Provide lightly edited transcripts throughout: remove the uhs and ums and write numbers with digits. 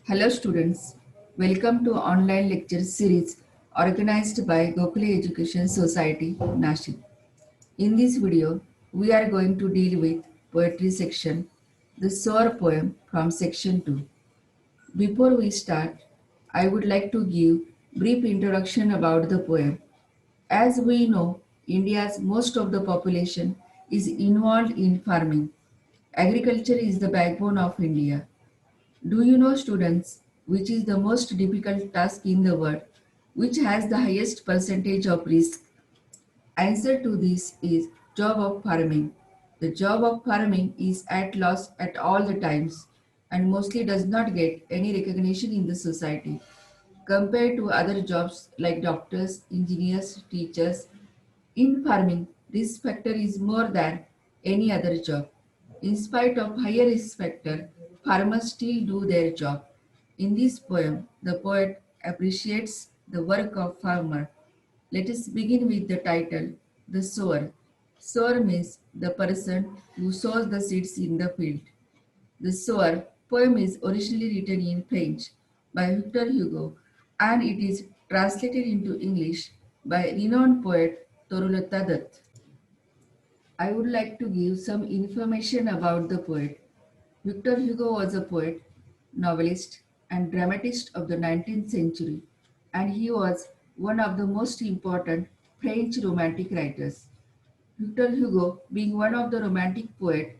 Hello students, welcome to online lecture series organized by Gokule Education Society, Nashik. In this video, we are going to deal with poetry section, the Soar poem from section 2. Before we start, I would like to give brief introduction about the poem. As we know, India's most of the population is involved in farming. Agriculture is the backbone of India. Do you know, students, which is the most difficult task in the world, which has the highest percentage of risk? Answer to this is job of farming. The job of farming is at loss at all the times and mostly does not get any recognition in the society. Compared to other jobs like doctors, engineers, teachers, in farming, risk factor is more than any other job. In spite of higher risk factor, farmers still do their job. In this poem, the poet appreciates the work of farmer. Let us begin with the title, The Sower. Sower means the person who sows the seeds in the field. The Sower poem is originally written in French by Victor Hugo and it is translated into English by renowned poet Torulata Dutt. I would like to give some information about the poet. Victor Hugo was a poet, novelist, and dramatist of the 19th century, and he was one of the most important French romantic writers. Victor Hugo, being one of the romantic poets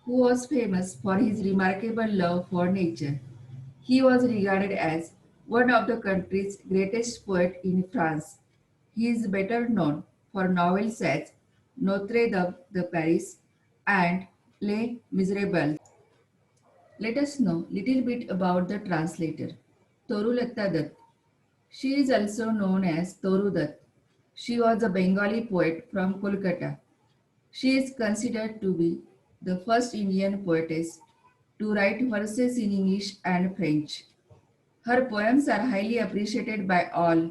who was famous for his remarkable love for nature, he was regarded as one of the country's greatest poets in France. He is better known for novels as Notre Dame de Paris and Les Miserables. Let us know little bit about the translator, Torulata Dutt. She is also known as Toru Dutt. She was a Bengali poet from Kolkata. She is considered to be the first Indian poetess to write verses in English and French. Her poems are highly appreciated by all.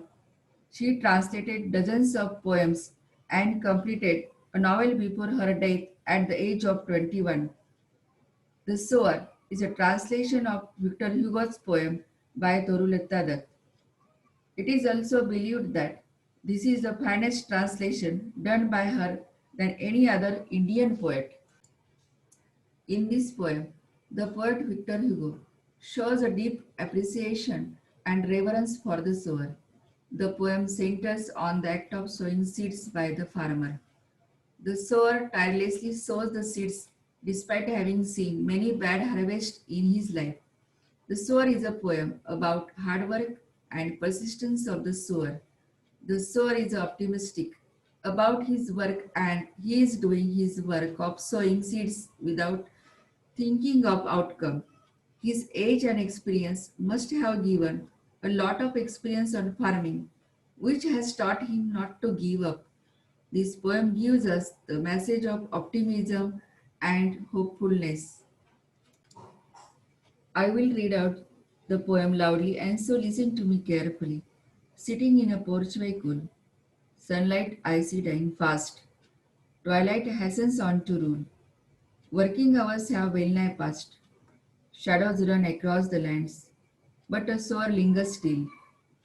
She translated dozens of poems and completed a novel before her death at the age of 21. The Sower is a translation of Victor Hugo's poem by Toruleta Dutt. It is also believed that this is the finest translation done by her than any other Indian poet. In this poem, the poet Victor Hugo shows a deep appreciation and reverence for the sower. The poem centers on the act of sowing seeds by the farmer. The sower tirelessly sows the seeds despite having seen many bad harvests in his life. The Sower is a poem about hard work and persistence of the sower. The sower is optimistic about his work and he is doing his work of sowing seeds without thinking of outcome. His age and experience must have given a lot of experience on farming, which has taught him not to give up. This poem gives us the message of optimism and hopefulness. I will read out the poem loudly and so listen to me carefully. Sitting in a porchway cool, sunlight icy dying fast, twilight hastens on to rule. Working hours have well nigh passed, shadows run across the lands, but a sower lingers still.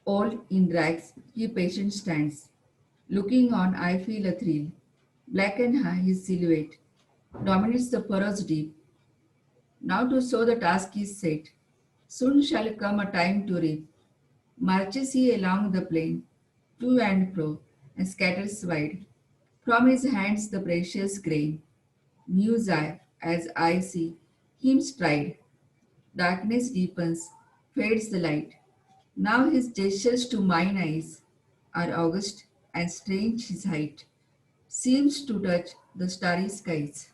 Old in rags, he patient stands. Looking on, I feel a thrill. Black and high, his silhouette dominates the furrows deep. Now to sow the task is set. Soon shall come a time to reap. Marches he along the plain, to and fro, and scatters wide. From his hands the precious grain. Muse I, as I see him stride. Darkness deepens, fades the light. Now his gestures to mine eyes are august and strange his height. Seems to touch the starry skies.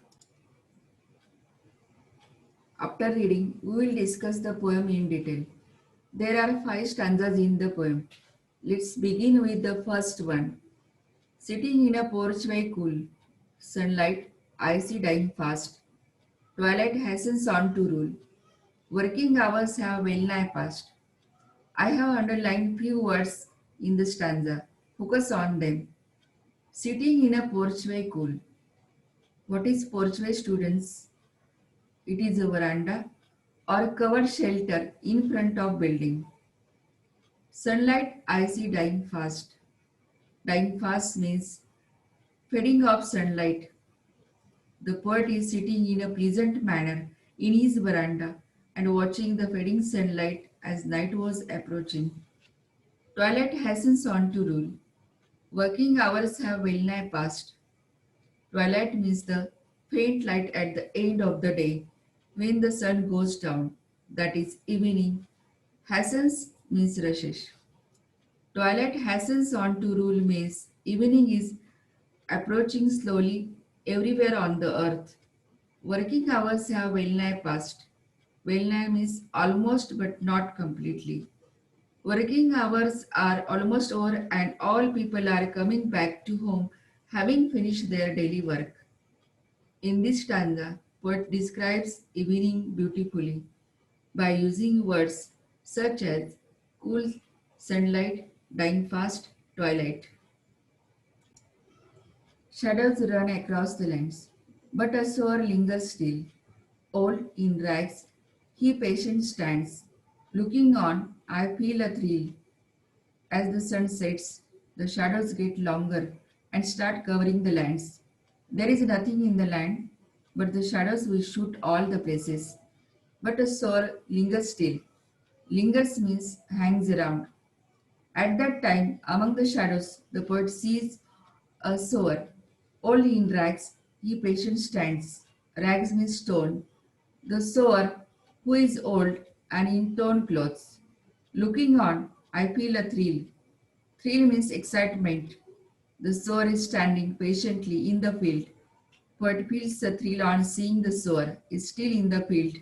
After reading, we will discuss the poem in detail. There are five stanzas in the poem. Let's begin with the first one. Sitting in a porchway cool, sunlight icy dying fast, twilight hastens on to rule. Working hours have well nigh passed. I have underlined few words in the stanza. Focus on them. Sitting in a porchway cool. What is porchway, students? It is a veranda or covered shelter in front of building. Sunlight I see dying fast. Dying fast means fading of sunlight. The poet is sitting in a pleasant manner in his veranda and watching the fading sunlight as night was approaching. Twilight hastens on to rule. Working hours have well nigh passed. Twilight means the faint light at the end of the day when the sun goes down, that is evening. Hastens means rushes. Twilight hastens on to rule means evening is approaching slowly everywhere on the earth. Working hours have well nigh passed. Well nigh means almost but not completely. Working hours are almost over and all people are coming back to home having finished their daily work. In this stanza, poet describes evening beautifully by using words such as cool sunlight, dying fast, twilight. Shadows run across the lands, but a sower lingers still. Old in rags, he patient stands. Looking on, I feel a thrill. As the sun sets, the shadows get longer and start covering the lands. There is nothing in the land, but the shadows will shoot all the places. But a soul lingers still. Lingers means hangs around. At that time, among the shadows, the poet sees a sower. Old in rags, he patient stands. Rags means stone. The sower, who is old and in torn clothes. Looking on, I feel a thrill. Thrill means excitement. The sower is standing patiently in the field. Poet feels the thrill on seeing the sower is still in the field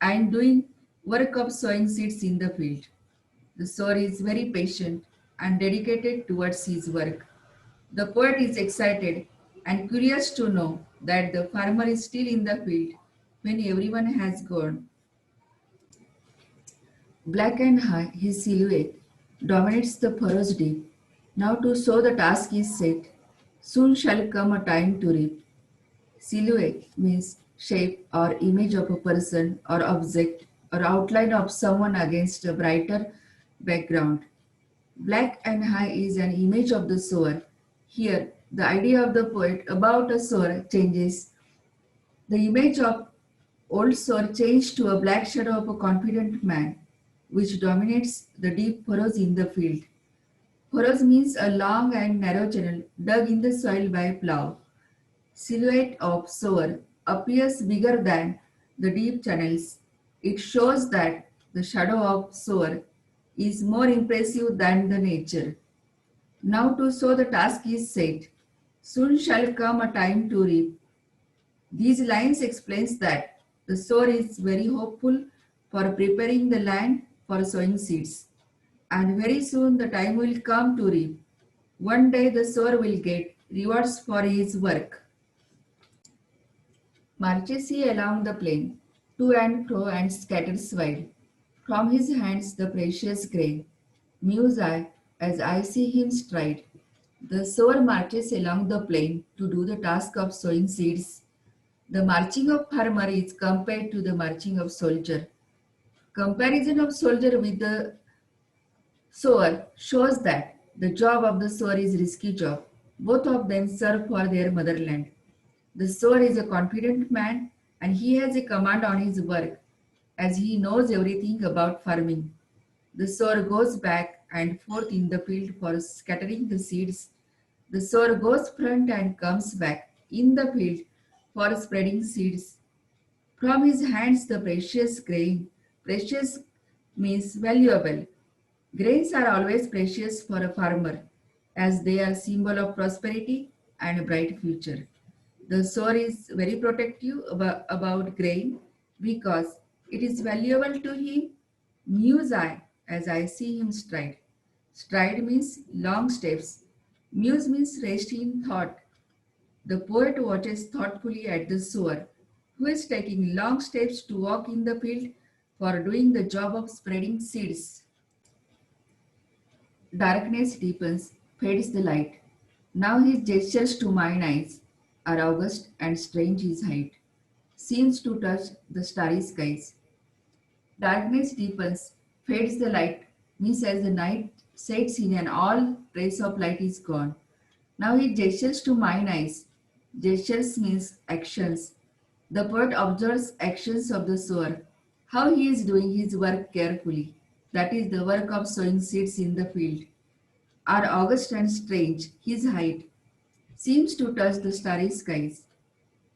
and doing work of sowing seeds in the field. The sower is very patient and dedicated towards his work. The poet is excited and curious to know that the farmer is still in the field when everyone has gone. Black and high, his silhouette dominates the furrows deep. Now to sow the task is set. Soon shall come a time to reap. Silhouette means shape or image of a person or object or outline of someone against a brighter background. Black and high is an image of the sower. Here, the idea of the poet about a sower changes. The image of old sower changed to a black shadow of a confident man, which dominates the deep furrows in the field. Furrows means a long and narrow channel dug in the soil by a plow. Silhouette of sower appears bigger than the deep channels. It shows that the shadow of sower is more impressive than the nature. Now to sow the task is set. Soon shall come a time to reap. These lines explains that the sower is very hopeful for preparing the land for sowing seeds. And very soon the time will come to reap. One day the sower will get rewards for his work. Marches he along the plain, to and fro and scatters wide. From his hands the precious grain. Muse I as I see him stride. The sower marches along the plain to do the task of sowing seeds. The marching of farmer is compared to the marching of soldier. Comparison of soldier with the sower shows that the job of the sower is risky job. Both of them serve for their motherland. The sower is a confident man and he has a command on his work as he knows everything about farming. The sower goes back and forth in the field for scattering the seeds. The sower goes front and comes back in the field for spreading seeds. From his hands the precious grain. Precious means valuable. Grains are always precious for a farmer as they are symbol of prosperity and a bright future. The sower is very protective about grain because it is valuable to him. Muse I as I see him stride. Stride means long steps. Muse means rest in thought. The poet watches thoughtfully at the sower who is taking long steps to walk in the field for doing the job of spreading seeds. Darkness deepens, fades the light. Now his gestures to mine eyes are august and strange his height, seems to touch the starry skies. Darkness deepens, fades the light, means as the night sets in and all trace of light is gone. Now he gestures to mine eyes. Gestures means actions. The poet observes actions of the sower, how he is doing his work carefully. That is the work of sowing seeds in the field. Are august and strange, his height seems to touch the starry skies.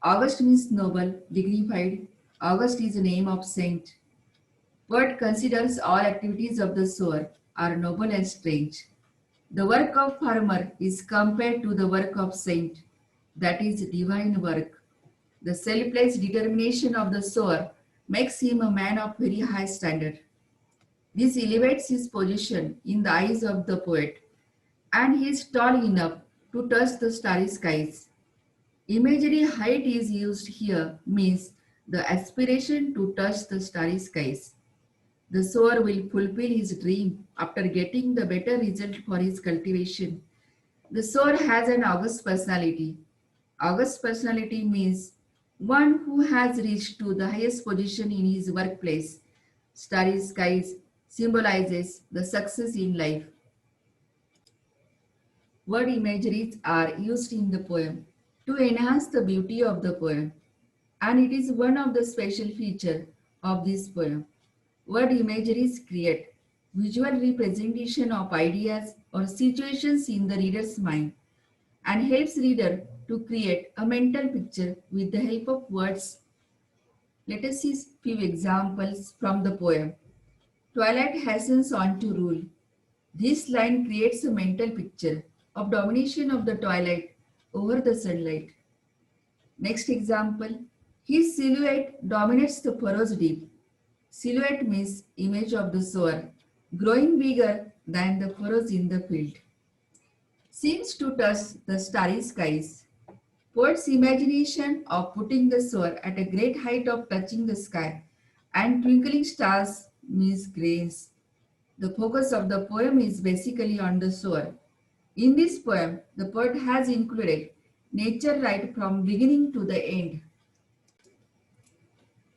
August means noble, dignified. August is the name of saint. Poet considers all activities of the sower are noble and strange. The work of farmer is compared to the work of saint, that is divine work. The selfless determination of the sower makes him a man of very high standard. This elevates his position in the eyes of the poet, and he is tall enough to touch the starry skies. Imaginary height is used here means the aspiration to touch the starry skies. The sower will fulfill his dream after getting the better result for his cultivation. The sower has an august personality. August personality means one who has reached to the highest position in his workplace. Starry skies symbolizes the success in life. Word imageries are used in the poem to enhance the beauty of the poem, and it is one of the special features of this poem. Word imageries create visual representation of ideas or situations in the reader's mind and helps reader to create a mental picture with the help of words. Let us see few examples from the poem. Twilight hastens on to rule. This line creates a mental picture of domination of the twilight over the sunlight. Next example, his silhouette dominates the furrows deep. Silhouette means image of the sower, growing bigger than the furrows in the field. Seems to touch the starry skies. Poet's imagination of putting the sower at a great height of touching the sky and twinkling stars means grace. The focus of the poem is basically on the sower. In this poem, the poet has included nature right from beginning to the end.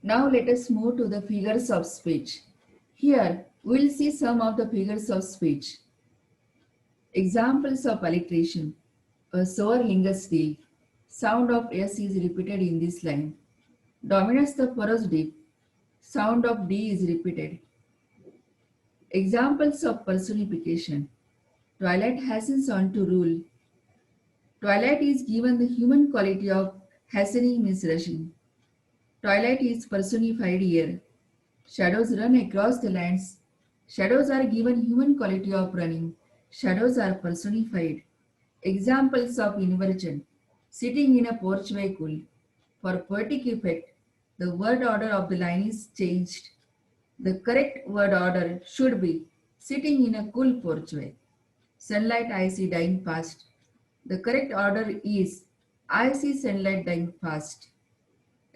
Now let us move to the figures of speech. Here, we will see some of the figures of speech. Examples of alliteration. A sower lingers still. Sound of S is repeated in this line. Dominates the furrows deep. Sound of D is repeated. Examples of personification. Twilight hastens on to rule. Twilight is given the human quality of hastening means rushing. Twilight is personified here. Shadows run across the lands. Shadows are given human quality of running. Shadows are personified. Examples of inversion. Sitting in a porchway cool. For poetic effect, the word order of the line is changed. The correct word order should be sitting in a cool porchway. Sunlight I see dying fast. The correct order is I see sunlight dying fast.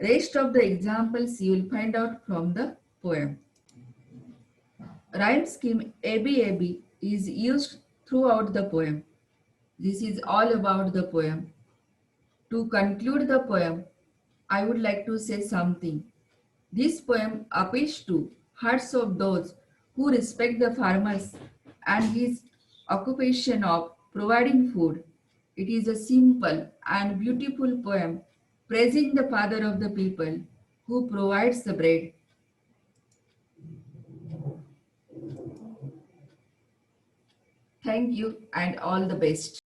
Rest of the examples you will find out from the poem. Rhyme scheme ABAB is used throughout the poem. This is all about the poem. To conclude the poem, I would like to say something. This poem appeals to hearts of those who respect the farmers and his occupation of providing food. It is a simple and beautiful poem praising the father of the people who provides the bread. Thank you and all the best.